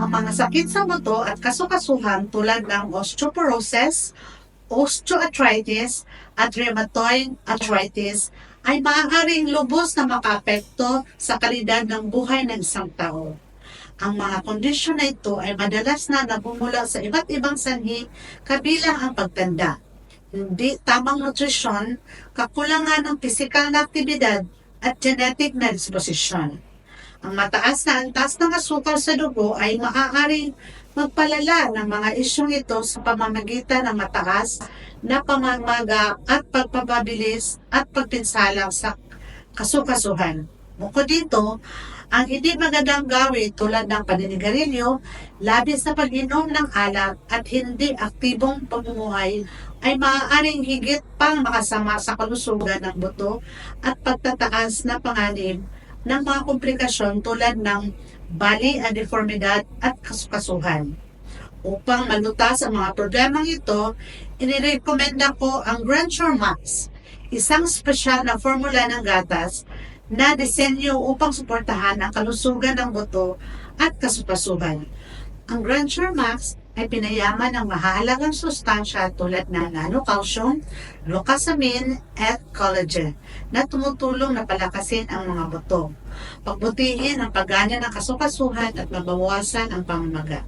Ang mga sakit sa buto at kasukasuhan tulad ng osteoporosis, osteoarthritis, at rheumatoid arthritis ay maaaring lubos na makaapekto sa kalidad ng buhay ng isang tao. Ang mga kondisyon na ito ay madalas na nagmumula sa iba't ibang sanhi kabilang ang pagtanda, hindi tamang nutrisyon, kakulangan ng pisikal na aktibidad at genetic na disposisyon. Ang mataas na antas ng asukal sa dugo ay maaaring magpalala ng mga isyong ito sa pamamagitan ng mataas na pamamaga at pagpapabilis at pagpinsala sa kasukasuhan. Bukod dito, ang hindi magandang gawin tulad ng paninigarilyo, labis na pag-inom ng alak at hindi aktibong pamumuhay ay maaaring higit pang makasama sa kalusugan ng buto at pagtataas na panganib ng mga komplikasyon tulad ng bali at deformidad at kasukasuhan. Upang malutas ang mga problemang ito, inirekomenda ko ang Granture Max, isang espesyal na formula ng gatas na disenyo upang suportahan ang kalusugan ng buto at kasukasuhan. Ang Granture Max ay pinayaman ng mahalagang sustansya tulad ng nano-calcium, glucosamine, at collagen na tumutulong na palakasin ang mga buto, pagbutihin ang paggana ng kasukasuhan at mabawasan ang pamamaga.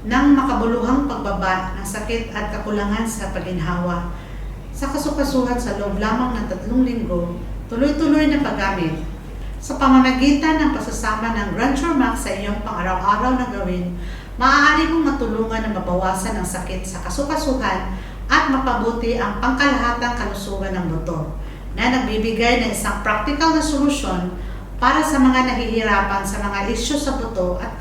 Nang makabuluhang pagbaba ng sakit at kakulangan sa pagginhawa sa kasukasuhan sa loob lamang ng 3 linggo, tuloy-tuloy na paggamit sa pamamagitan ng pagsasama ng Granture Max sa iyong pang-araw-araw na gawin, maaari mong matulungan na mabawasan ang sakit sa kasukasuhan at mapabuti ang pangkalahatang kalusugan ng buto na nagbibigay ng isang practical na solusyon para sa mga nahihirapan sa mga isyu sa buto at